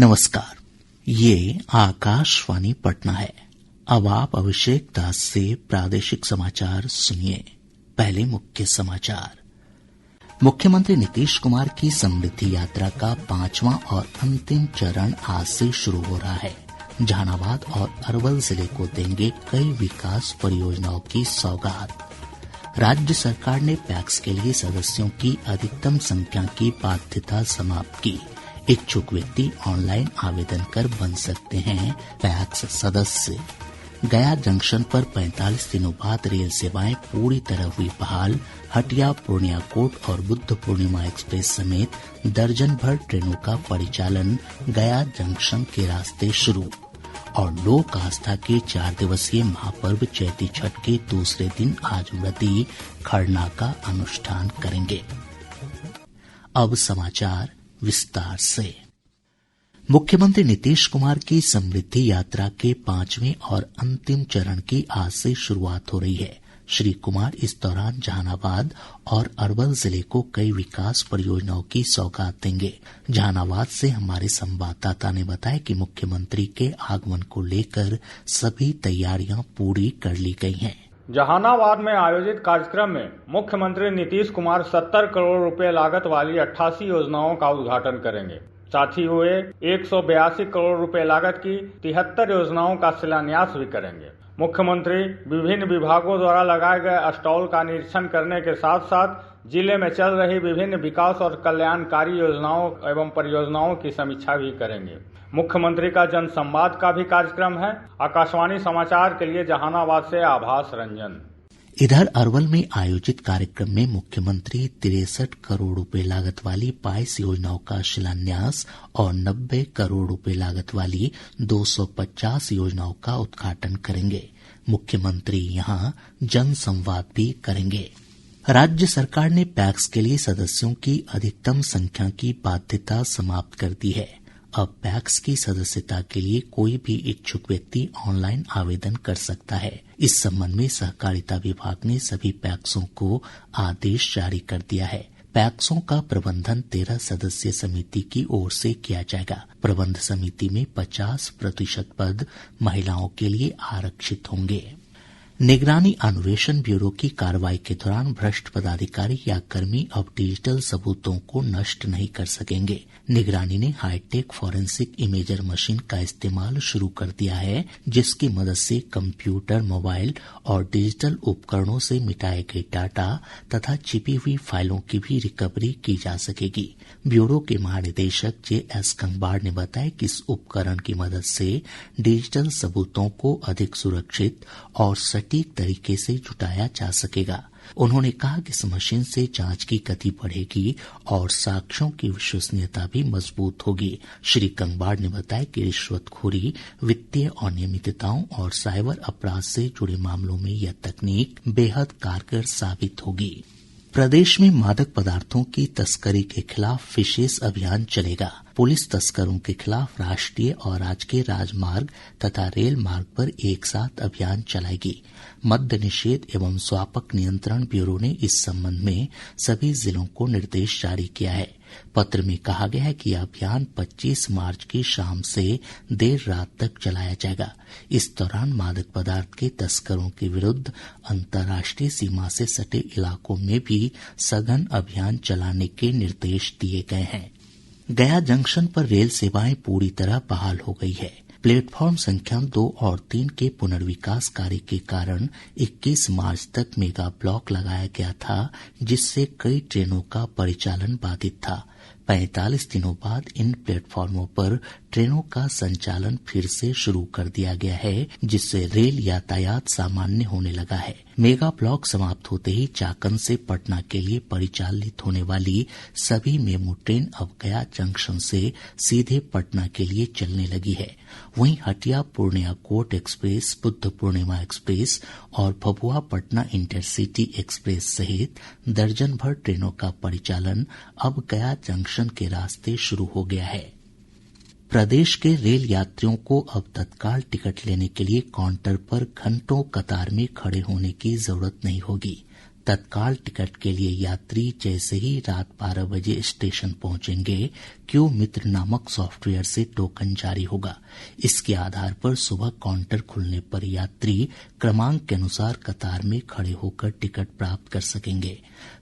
नमस्कार, ये आकाशवाणी पटना है। अब आप अभिषेक दास से प्रादेशिक समाचार सुनिए। पहले मुख्य समाचार। मुख्यमंत्री नीतीश कुमार की समृद्धि यात्रा का 5वां और अंतिम चरण आज से शुरू हो रहा है। जहानाबाद और अरवल जिले को देंगे कई विकास परियोजनाओं की सौगात। राज्य सरकार ने पैक्स के लिए सदस्यों की अधिकतम संख्या की बाध्यता समाप्त की। इच्छुक व्यक्ति ऑनलाइन आवेदन कर बन सकते हैं पैक्स सदस्य। गया जंक्शन पर 45 दिनों बाद रेल सेवाएं पूरी तरह हुई बहाल। हटिया पूर्णिया कोट और बुद्ध पूर्णिमा एक्सप्रेस समेत दर्जन भर ट्रेनों का परिचालन गया जंक्शन के रास्ते शुरू। और लोक आस्था के 4 दिवसीय महापर्व चैती छठ के दूसरे दिन आज व्रती खरना का अनुष्ठान करेंगे। अब समाचार विस्तार से। मुख्यमंत्री नीतीश कुमार की समृद्धि यात्रा के 5वें और अंतिम चरण की आज से शुरुआत हो रही है। श्री कुमार इस दौरान जहानाबाद और अरवल जिले को कई विकास परियोजनाओं की सौगात देंगे। जहानाबाद से हमारे संवाददाता ने बताया कि मुख्यमंत्री के आगमन को लेकर सभी तैयारियां पूरी कर ली गई हैं। जहानाबाद में आयोजित कार्यक्रम में मुख्यमंत्री नीतीश कुमार 70 करोड़ रुपए लागत वाली 88 योजनाओं का उद्घाटन करेंगे। साथ ही वे 182 करोड़ रुपए लागत की 73 योजनाओं का शिलान्यास भी करेंगे। मुख्यमंत्री विभिन्न विभागों द्वारा लगाए गए स्टॉल का निरीक्षण करने के साथ साथ जिले में चल रही विभिन्न विकास और कल्याणकारी योजनाओं एवं परियोजनाओं की समीक्षा भी करेंगे। मुख्यमंत्री का जन संवाद का भी कार्यक्रम है। आकाशवाणी समाचार के लिए जहानाबाद से आभास रंजन। इधर अरवल में आयोजित कार्यक्रम में मुख्यमंत्री 63 करोड़ रुपए लागत वाली 22 योजनाओं का शिलान्यास और 90 करोड़ रुपए लागत वाली 250 योजनाओं का उद्घाटन करेंगे। मुख्यमंत्री यहां जन संवाद भी करेंगे। राज्य सरकार ने पैक्स के लिए सदस्यों की अधिकतम संख्या की बाध्यता समाप्त कर दी है। अब पैक्स की सदस्यता के लिए कोई भी इच्छुक व्यक्ति ऑनलाइन आवेदन कर सकता है। इस संबंध में सहकारिता विभाग ने सभी पैक्सों को आदेश जारी कर दिया है। पैक्सों का प्रबंधन 13 सदस्यीय समिति की ओर से किया जाएगा। प्रबंध समिति में 50% पद महिलाओं के लिए आरक्षित होंगे। निगरानी अन्वेषण ब्यूरो की कार्रवाई के दौरान भ्रष्ट पदाधिकारी या कर्मी अब डिजिटल सबूतों को नष्ट नहीं कर सकेंगे। निगरानी ने हाईटेक फॉरेंसिक इमेजर मशीन का इस्तेमाल शुरू कर दिया है, जिसकी मदद से कंप्यूटर, मोबाइल और डिजिटल उपकरणों से मिटाए गए डाटा तथा छिपी हुई फाइलों की भी रिकवरी की जा सकेगी। ब्यूरो के महानिदेशक JS गंगवार ने बताया कि इस उपकरण की मदद से डिजिटल सबूतों को अधिक सुरक्षित और सटीक तरीके से जुटाया जा सकेगा। उन्होंने कहा कि इस मशीन से जांच की गति बढ़ेगी और साक्ष्यों की विश्वसनीयता भी मजबूत होगी। श्री गंगवार ने बताया कि रिश्वतखोरी, वित्तीय अनियमितताओं और साइबर अपराध से जुड़े मामलों में यह तकनीक बेहद कारगर साबित होगी। प्रदेश में मादक पदार्थों की तस्करी के खिलाफ विशेष अभियान चलेगा। पुलिस तस्करों के खिलाफ राष्ट्रीय और राजकीय राजमार्ग तथा रेल मार्ग पर एक साथ अभियान चलाएगी। मद्य निषेध एवं स्वापक नियंत्रण ब्यूरो ने इस संबंध में सभी जिलों को निर्देश जारी किया है। पत्र में कहा गया है कि यह अभियान 25 मार्च की शाम से देर रात तक चलाया जाएगा। इस दौरान मादक पदार्थ के तस्करों के विरुद्ध अंतर्राष्ट्रीय सीमा से सटे इलाकों में भी सघन अभियान चलाने के निर्देश दिए गए हैं। गया जंक्शन पर रेल सेवाएं पूरी तरह बहाल हो गई है। प्लेटफॉर्म संख्या 2 और 3 के पुनर्विकास कार्य के कारण 21 मार्च तक मेगा ब्लॉक लगाया गया था, जिससे कई ट्रेनों का परिचालन बाधित था। 45 दिनों बाद इन प्लेटफॉर्मों पर ट्रेनों का संचालन फिर से शुरू कर दिया गया है, जिससे रेल यातायात सामान्य होने लगा है। मेगा ब्लॉक समाप्त होते ही चाकंद से पटना के लिए परिचालित होने वाली सभी मेमू ट्रेन अब गया जंक्शन से सीधे पटना के लिए चलने लगी है। वहीं Hatia Purnia coat express, Buddha Purnima express और भभुआ पटना इंटरसिटी एक्सप्रेस सहित दर्जन भर ट्रेनों का परिचालन अब गया जंक्शन के रास्ते शुरू हो गया है। प्रदेश के रेल यात्रियों को अब तत्काल टिकट लेने के लिए काउंटर पर घंटों कतार में खड़े होने की जरूरत नहीं होगी। तत्काल टिकट के लिए यात्री जैसे ही रात 12 बजे स्टेशन पहुंचेंगे, क्यू मित्र नामक सॉफ्टवेयर से टोकन जारी होगा। इसके आधार पर सुबह काउंटर खुलने पर यात्री क्रमांक के अनुसार कतार में खड़े होकर टिकट प्राप्त कर सकेंगे।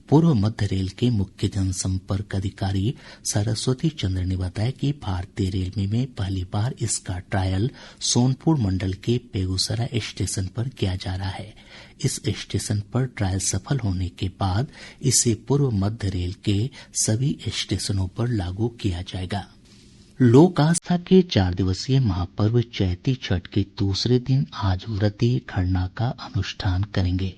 पूर्व मध्य रेल के मुख्य जनसंपर्क अधिकारी सरस्वती चंद्र ने बताया कि भारतीय रेलवे में पहली बार इसका ट्रायल सोनपुर मंडल के बेगूसराय स्टेशन पर किया जा रहा है। इस स्टेशन पर ट्रायल सफल होने के बाद इसे पूर्व मध्य रेल के सभी स्टेशनों पर लागू किया जाएगा। लोक आस्था के 4 दिवसीय महापर्व चैती छठ के दूसरे दिन आज व्रती खरना का अनुष्ठान करेंगे।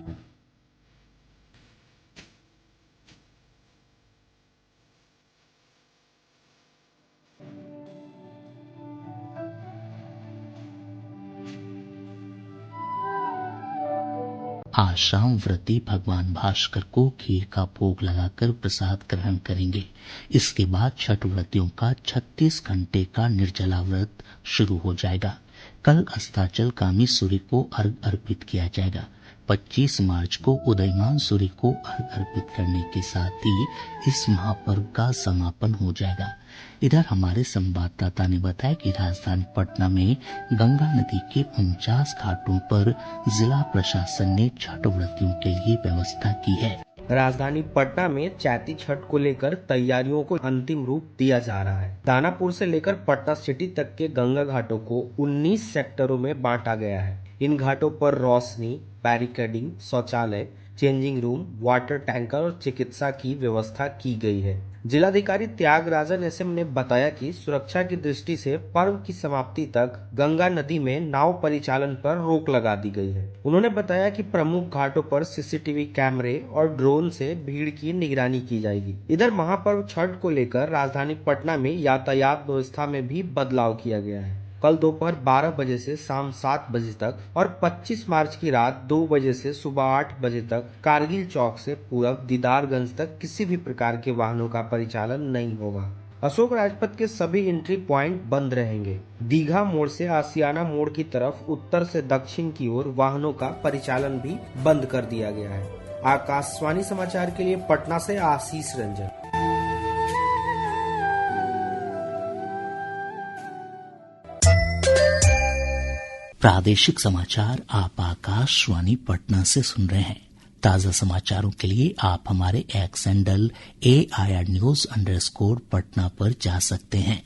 आज शाम व्रती भगवान भास्कर को खीर का भोग लगाकर प्रसाद ग्रहण करेंगे। इसके बाद छठ व्रतियों का 36 घंटे का निर्जला व्रत शुरू हो जाएगा। कल अस्ताचलगामी सूर्य को अर्घ्य अर्पित किया जाएगा। 25 मार्च को उदयमान सूर्य को अर्घ्य अर्पित करने के साथ ही इस महापर्व का समापन हो जाएगा। इधर हमारे संवाददाता ने बताया कि राजधानी पटना में गंगा नदी के 49 घाटों पर जिला प्रशासन ने छठ व्रतियों के लिए व्यवस्था की है। राजधानी पटना में चैती छठ को लेकर तैयारियों को अंतिम रूप दिया जा रहा है। दानापुर से लेकर पटना सिटी तक के गंगा घाटों को 19 सेक्टरों में बांटा गया है। इन घाटों पर रोशनी, बैरिकेडिंग, शौचालय, चेंजिंग रूम, वाटर टैंकर और चिकित्सा की व्यवस्था की गई है। जिलाधिकारी त्यागराजन एसएम ने बताया कि सुरक्षा की दृष्टि से पर्व की समाप्ति तक गंगा नदी में नाव परिचालन पर रोक लगा दी गई है। उन्होंने बताया कि प्रमुख घाटों पर सीसीटीवी कैमरे और ड्रोन से भीड़ की निगरानी की जाएगी। इधर महापर्व छठ को लेकर राजधानी पटना में यातायात व्यवस्था में भी बदलाव किया गया है। कल दोपहर 12 बजे से शाम 7 बजे तक और 25 मार्च की रात 2 बजे से सुबह 8 बजे तक कारगिल चौक से पूरब दीदारगंज तक किसी भी प्रकार के वाहनों का परिचालन नहीं होगा। अशोक राजपथ के सभी एंट्री पॉइंट बंद रहेंगे। दीघा मोड़ से आसियाना मोड़ की तरफ उत्तर से दक्षिण की ओर वाहनों का परिचालन भी बंद कर दिया गया है। आकाशवाणी समाचार के लिए पटना से आशीष रंजन। प्रादेशिक समाचार आप आकाशवाणी पटना से सुन रहे हैं। ताज़ा समाचारों के लिए आप हमारे एक्स हैंडल AIR_News_ पर जा सकते हैं।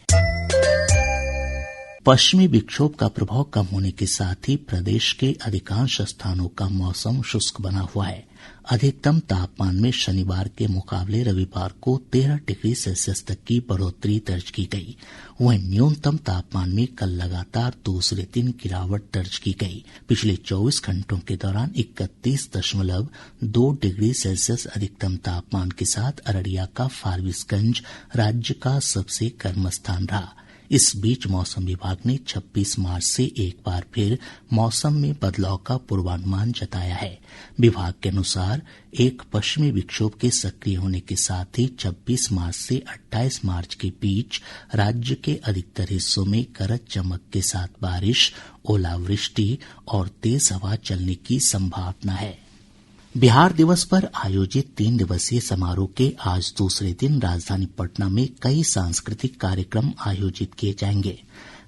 पश्चिमी विक्षोभ का प्रभाव कम होने के साथ ही प्रदेश के अधिकांश स्थानों का मौसम शुष्क बना हुआ है। अधिकतम तापमान में शनिवार के मुकाबले रविवार को 13 डिग्री सेल्सियस तक की बढ़ोतरी दर्ज की गई। वहीं न्यूनतम तापमान में कल लगातार दूसरे दिन गिरावट दर्ज की गई। पिछले 24 घंटों के दौरान 31.2 डिग्री सेल्सियस अधिकतम तापमान के साथ अररिया का फारबिसगंज राज्य का सबसे गर्म स्थान रहा। इस बीच मौसम विभाग ने 26 मार्च से एक बार फिर मौसम में बदलाव का पूर्वानुमान जताया है। विभाग के अनुसार एक पश्चिमी विक्षोभ के सक्रिय होने के साथ ही 26 मार्च से 28 मार्च के बीच राज्य के अधिकतर हिस्सों में गरज चमक के साथ बारिश, ओलावृष्टि और तेज हवा चलने की संभावना है। बिहार दिवस पर आयोजित 3 दिवसीय समारोह के आज दूसरे दिन राजधानी पटना में कई सांस्कृतिक कार्यक्रम आयोजित किए जाएंगे।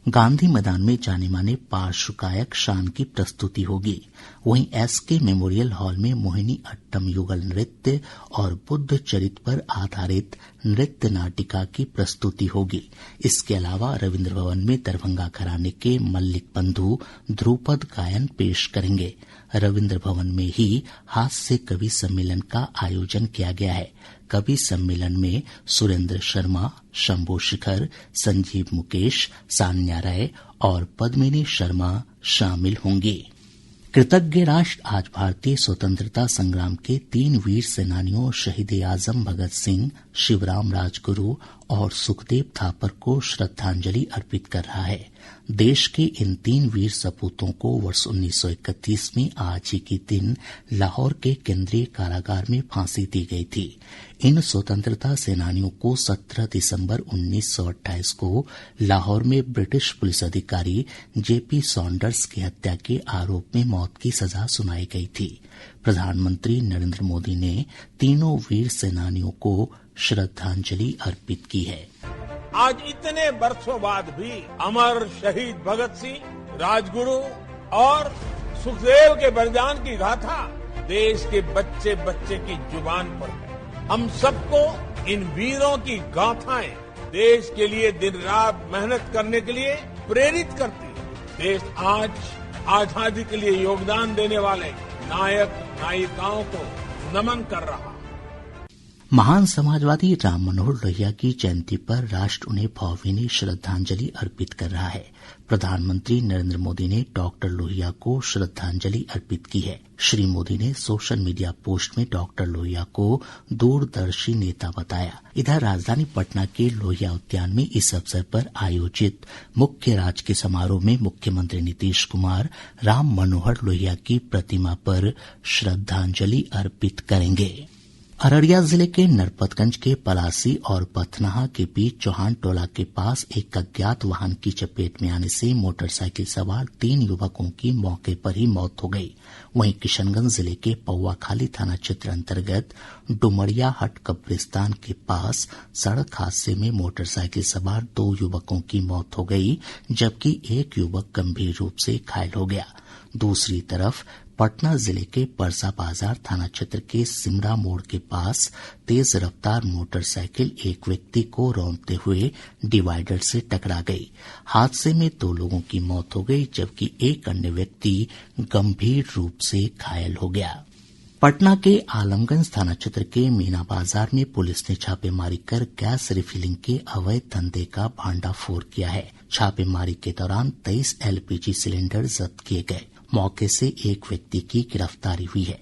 गांधी मैदान में जाने माने पार्श्व गायक शान की प्रस्तुति होगी। वहीं एसके मेमोरियल हॉल में मोहिनी अट्टम युगल नृत्य और बुद्ध चरित्र पर आधारित नृत्य नाटिका की प्रस्तुति होगी। इसके अलावा रविंद्र भवन में दरभंगा घराने के मल्लिक बंधु ध्रुपद गायन पेश करेंगे। रविंद्र भवन में ही हास्य कवि सम्मेलन का आयोजन किया गया है। कवि सम्मेलन में सुरेंद्र शर्मा, शंभू शिखर, संजीव मुकेश, सान्या राय और पद्मिनी शर्मा शामिल होंगे। कृतज्ञ राष्ट्र आज भारतीय स्वतंत्रता संग्राम के 3 वीर सेनानियों शहीद आजम भगत सिंह, शिवराम राजगुरु और सुखदेव थापर को श्रद्धांजलि अर्पित कर रहा है। देश के इन 3 वीर सपूतों को वर्ष 1931 में आज ही के दिन लाहौर के केंद्रीय कारागार में फांसी दी गई थी। इन स्वतंत्रता सेनानियों को 17 दिसंबर 1928 को लाहौर में ब्रिटिश पुलिस अधिकारी जेपी सॉन्डर्स की हत्या के आरोप में मौत की सजा सुनाई गई थी। प्रधानमंत्री नरेंद्र मोदी ने तीनों वीर सेनानियों को श्रद्धांजलि अर्पित की है। आज इतने वर्षों बाद भी अमर शहीद भगत सिंह, राजगुरु और सुखदेव के बलिदान की गाथा देश के बच्चे बच्चे की जुबान पर है। हम सबको इन वीरों की गाथाएं देश के लिए दिन रात मेहनत करने के लिए प्रेरित करती है। देश आज आजादी के लिए योगदान देने वाले नायक नायिकाओं को नमन कर रहा है। महान समाजवादी राम मनोहर लोहिया की जयंती पर राष्ट्र उन्हें भावभीनी श्रद्धांजलि अर्पित कर रहा है। प्रधानमंत्री नरेंद्र मोदी ने डॉक्टर लोहिया को श्रद्धांजलि अर्पित की है। श्री मोदी ने सोशल मीडिया पोस्ट में डॉक्टर लोहिया को दूरदर्शी नेता बताया। इधर राजधानी पटना के लोहिया उद्यान में इस अवसर पर आयोजित मुख्य राजकीय समारोह में मुख्यमंत्री नीतीश कुमार राम मनोहर लोहिया की प्रतिमा पर श्रद्धांजलि अर्पित करेंगे। अररिया जिले के नरपतगंज के पलासी और पथनाहा के बीच चौहान टोला के पास एक अज्ञात वाहन की चपेट में आने से मोटरसाइकिल सवार 3 युवकों की मौके पर ही मौत हो गई। वहीं किशनगंज जिले के पौआखाली थाना क्षेत्र अंतर्गत डुमरिया हट कब्रिस्तान के पास सड़क हादसे में मोटरसाइकिल सवार 2 युवकों की मौत हो गई, जबकि एक युवक गंभीर रूप से घायल हो गया। दूसरी तरफ पटना जिले के परसा बाजार थाना क्षेत्र के सिमरा मोड़ के पास तेज रफ्तार मोटरसाइकिल एक व्यक्ति को रौंदते हुए डिवाइडर से टकरा गई। हादसे में 2 लोगों की मौत हो गई, जबकि एक अन्य व्यक्ति गंभीर रूप से घायल हो गया। पटना के आलमगंज थाना क्षेत्र के मीना बाजार में पुलिस ने छापेमारी कर गैस रिफिलिंग के अवैध धंधे का भांडाफोड़ किया है। छापेमारी के दौरान 23 एलपीजी सिलेंडर जब्त किए गए। मौके से एक व्यक्ति की गिरफ्तारी हुई है।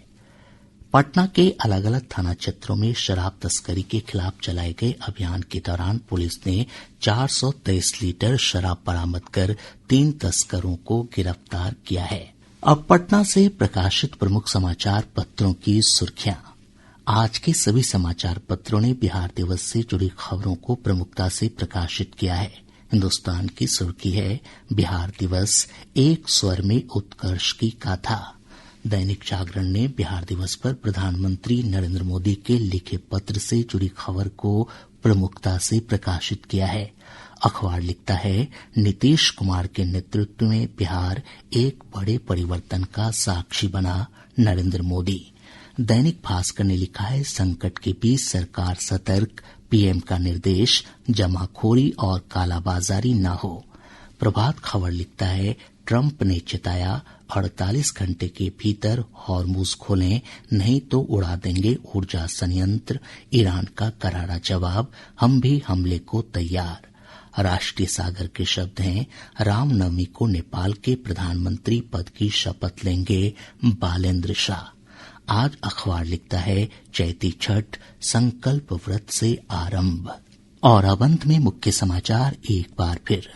पटना के अलग अलग थाना क्षेत्रों में शराब तस्करी के खिलाफ चलाए गए अभियान के दौरान पुलिस ने 423 लीटर शराब बरामद कर 3 तस्करों को गिरफ्तार किया है। अब पटना से प्रकाशित प्रमुख समाचार पत्रों की सुर्खियां। आज के सभी समाचार पत्रों ने बिहार दिवस से जुड़ी खबरों को प्रमुखता से प्रकाशित किया है। हिन्दुस्तान की सुर्खी है, बिहार दिवस एक स्वर में उत्कर्ष की गाथा। दैनिक जागरण ने बिहार दिवस पर प्रधानमंत्री नरेंद्र मोदी के लिखे पत्र से जुड़ी खबर को प्रमुखता से प्रकाशित किया है। अखबार लिखता है, नीतीश कुमार के नेतृत्व में बिहार एक बड़े परिवर्तन का साक्षी बना, नरेंद्र मोदी। दैनिक भास्कर ने लिखा है, संकट के बीच सरकार सतर्क, पीएम का निर्देश, जमाखोरी और कालाबाजारी न हो। प्रभात खबर लिखता है, ट्रंप ने चेताया 48 घंटे के भीतर हॉर्मुज खोलें, नहीं तो उड़ा देंगे ऊर्जा संयंत्र। ईरान का करारा जवाब, हम भी हमले को तैयार। राष्ट्रीय सागर के शब्द हैं, रामनवमी को नेपाल के प्रधानमंत्री पद की शपथ लेंगे बालेंद्र शाह। आज अखबार लिखता है, चैती छठ संकल्प व्रत से आरंभ। और अब अंत में मुख्य समाचार एक बार फिर।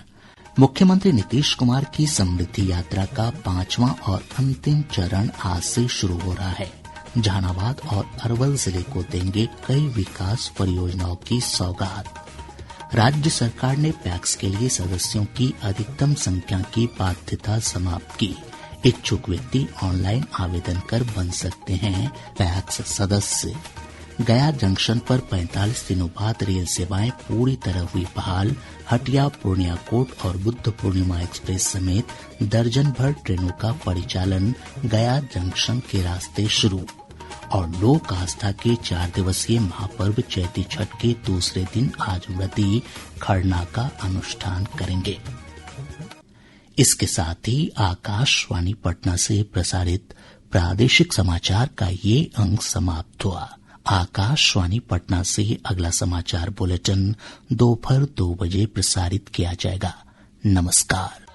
मुख्यमंत्री नीतीश कुमार की समृद्धि यात्रा का 5वां और अंतिम चरण आज से शुरू हो रहा है। जहानाबाद और अरवल जिले को देंगे कई विकास परियोजनाओं की सौगात। राज्य सरकार ने पैक्स के लिए सदस्यों की अधिकतम संख्या की बाध्यता समाप्त की। इच्छुक व्यक्ति ऑनलाइन आवेदन कर बन सकते हैं पैक्स सदस्य। गया जंक्शन पर 45 दिनों बाद रेल सेवाएं पूरी तरह हुई बहाल। हटिया, पूर्णिया कोट और बुद्ध पूर्णिमा एक्सप्रेस समेत दर्जन भर ट्रेनों का परिचालन गया जंक्शन के रास्ते शुरू। और लोक आस्था के 4 दिवसीय महापर्व चैती छठ के दूसरे दिन आज व्रती खरना का अनुष्ठान करेंगे। इसके साथ ही आकाशवाणी पटना से प्रसारित प्रादेशिक समाचार का ये अंक समाप्त हुआ। आकाशवाणी पटना से अगला समाचार बुलेटिन दोपहर 2 बजे प्रसारित किया जाएगा। नमस्कार।